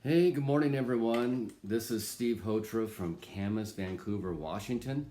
Hey, good morning, everyone. This is Steve Hotra from Camas, Vancouver, Washington,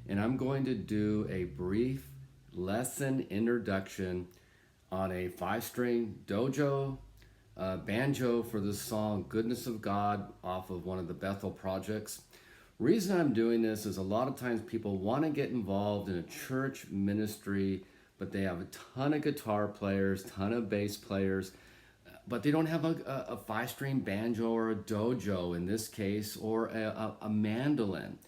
and I'm going to do a brief lesson introduction on a 5-string dojo banjo for the song Goodness of God off of one of the Bethel projects. Reason I'm doing this is a lot of times people want to get involved in a church ministry, but they have a ton of guitar players, ton of bass players, but they don't have a 5-string banjo or a dojo in this case, or a mandolin.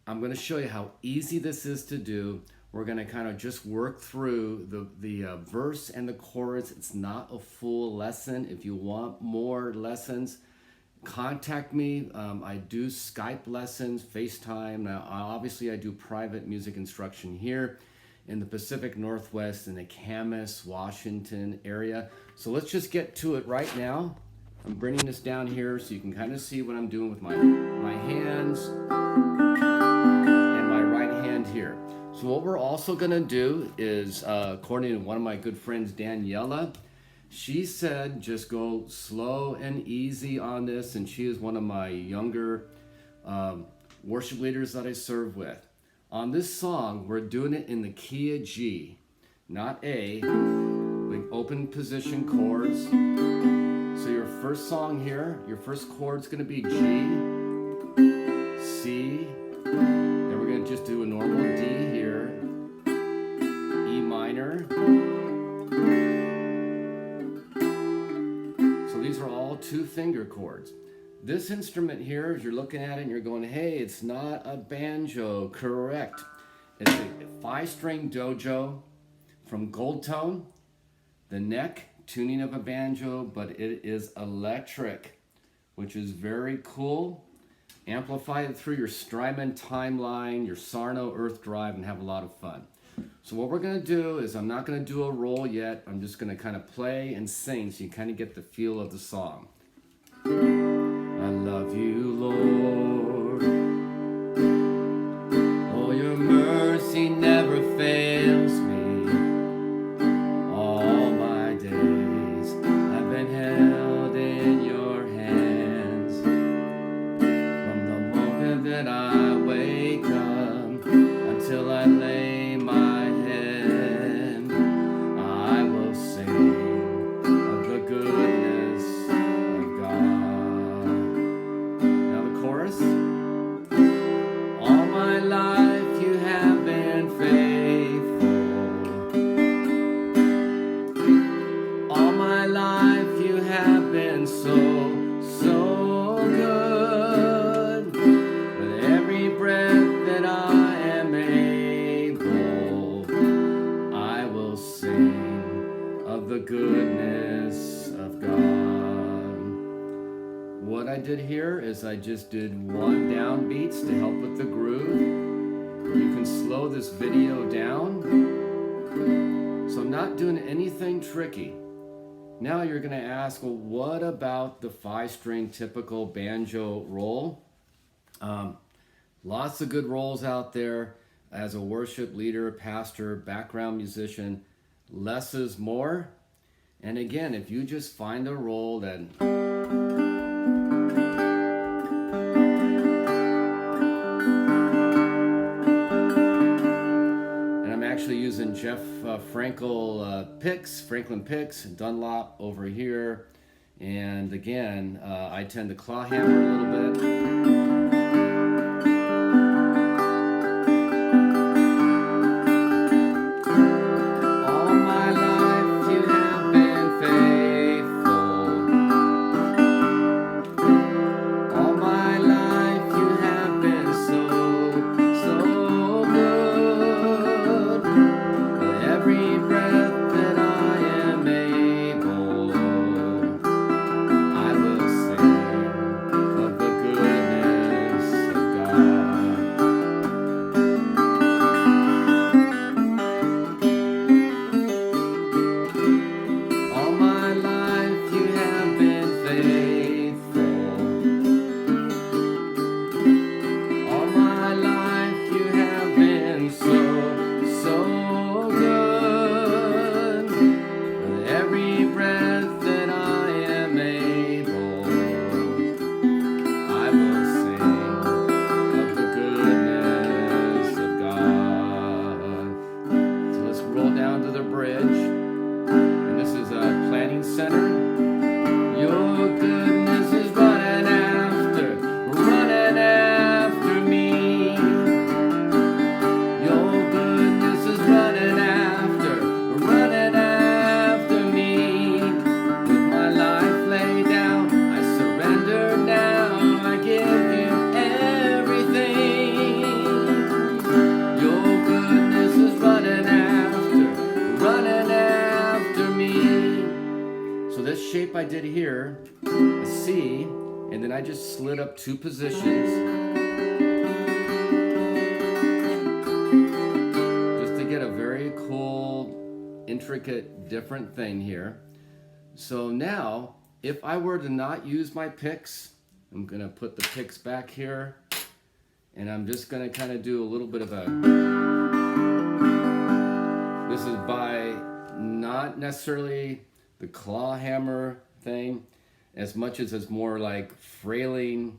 I'm going to show you how easy this is to do. We're going to kind of just work through the verse and the chorus. It's not a full lesson. If you want more lessons, contact me. I do Skype lessons, FaceTime. Now, obviously, I do private music instruction here in the Pacific Northwest in the Camas, Washington area. So let's just get to it right now. I'm bringing this down here so you can kind of see what I'm doing with my hands and my right hand here. So what we're also gonna do is, according to one of my good friends, Daniela, she said just go slow and easy on this, and she is one of my younger worship leaders that I serve with. On this song, we're doing it in the key of G, not A, with open position chords. So your first song here, your first chord's gonna be G, C, then we're gonna just do a normal D here, E minor. So these are all 2-finger chords. This instrument here, as you're looking at it and you're going, hey, it's not a banjo. Correct. It's a 5-string dojo from gold tone. The neck, tuning of a banjo, but it is electric, which is very cool. Amplify it through your Strymon timeline, your Sarno earth drive, and have a lot of fun. So what we're going to do is, I'm not going to do a roll yet. I'm just going to kind of play and sing so you kind of get the feel of the song. I love you, Lord. Oh, your mercy never fails me. All my days I've been held in your hands. From the moment that I wake up until I lay my head, I will sing of the goodness of God. Now the chorus. All my life you have been faithful. All my life you have been so, so good. With every breath that I am able, I will sing of the goodness of God. What I did here is I just did 1 downbeats to help with the groove. You can slow this video down. So I'm not doing anything tricky. Now you're gonna ask, well, what about the 5-string typical banjo roll? Lots of good rolls out there. As a worship leader, pastor, background musician, less is more. And again, if you just find a roll that actually using Jeff Franklin picks, Dunlop over here. And again, I tend to claw hammer a little bit. All my life you have been faithful. All my life you have been so, so good. With every breath that I am able, I will sing of the goodness of God. All my life you have been faithful. All my life you have been so, so good. With every breath that I am able, here, a C, and then I just slid up 2 positions just to get a very cool, intricate, different thing here. So now, if I were to not use my picks, I'm gonna put the picks back here, and I'm just gonna kind of do a little bit of a, this is by not necessarily the claw hammer thing, as much as it's more like frailing,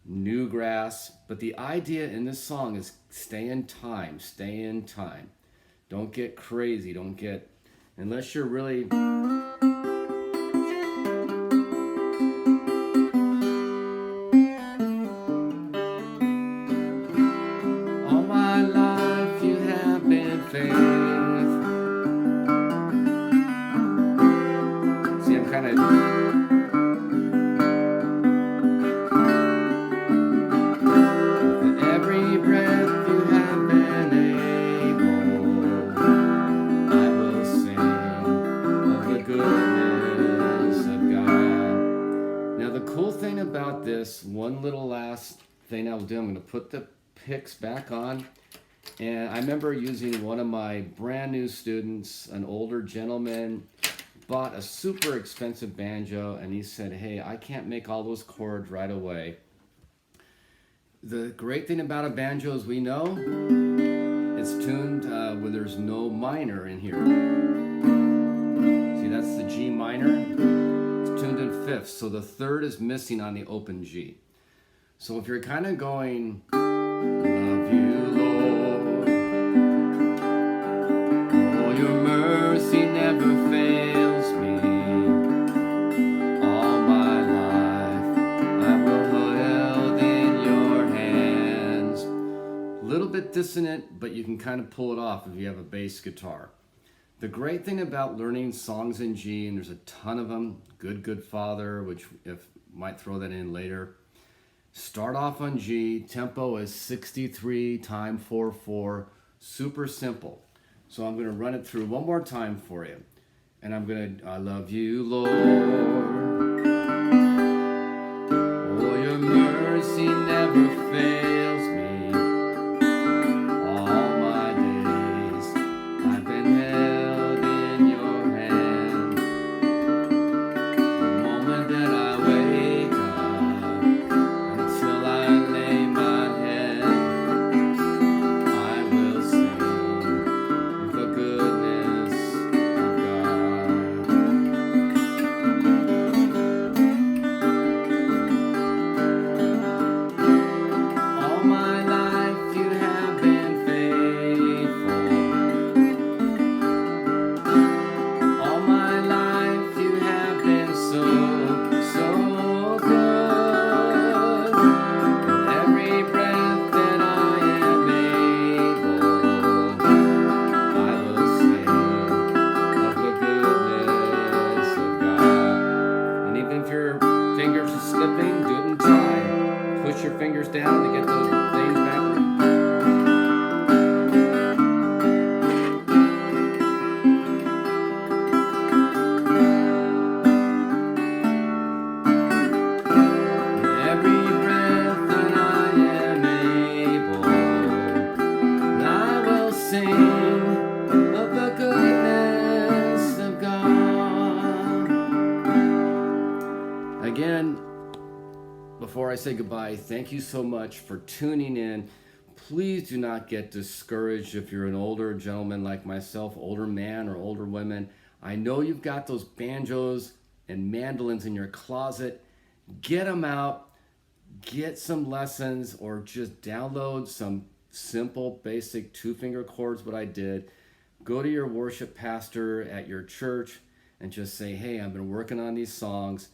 newgrass. But the idea in this song is stay in time, stay in time. Don't get crazy, don't get, unless you're really, all my life you have been faithful. See, I'm kind of, every breath you have been able, I will sing of the goodness of God. Now the cool thing about this, one little last thing I'll do, I'm going to put the picks back on. And I remember using one of my brand new students, an older gentleman, bought a super expensive banjo, and he said, hey, I can't make all those chords right away. The great thing about a banjo, as we know, it's tuned when there's no minor in here. See, that's the G minor. It's tuned in fifths, so the third is missing on the open G. So if you're kind of going, love you, Lord, oh, your mercy never fails me. All my life I will hold in your hands. A little bit dissonant, but you can kind of pull it off if you have a bass guitar. The great thing about learning songs in G, and there's a ton of them, Good Father, which if might throw that in later. Start off on G, tempo is 63 time 4/4, super simple. So I'm going to run it through one more time for you. And I'm going to, I love you, Lord. Oh, your mercy never fails me. All my days I've been held in your hand. The moment that I wake up until I lay my head, I will sing the goodness of God. All my life you have been faithful. All my life you have been so, so good. With every breath that I am able, I will sing of the goodness of God. And even if your fingers are slipping, do it in time. Push your fingers down to get those things back. Every breath that I am able, I will sing of the goodness of God. Again, before I say goodbye, thank you so much for tuning in. Please do not get discouraged if you're an older gentleman like myself, older man or older women. I know you've got those banjos and mandolins in your closet. Get them out, get some lessons, or just download some simple, basic 2-finger chords, what I did. Go to your worship pastor at your church and just say, hey, I've been working on these songs.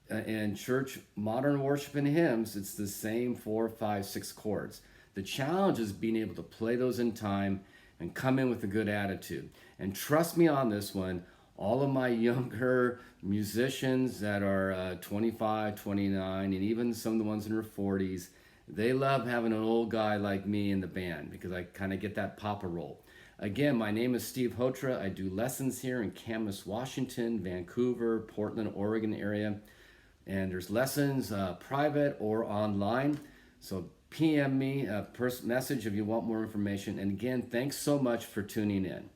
In church, modern worship and hymns, it's the same 4, 5, 6 chords. The challenge is being able to play those in time and come in with a good attitude. And trust me on this one, all of my younger musicians that are 25, 29, and even some of the ones in their 40s, they love having an old guy like me in the band because I kind of get that papa roll. Again, my name is Steve Hotra. I do lessons here in Camas, Washington, Vancouver, Portland, Oregon area. And there's lessons private or online. So PM me a message if you want more information. And again, thanks so much for tuning in.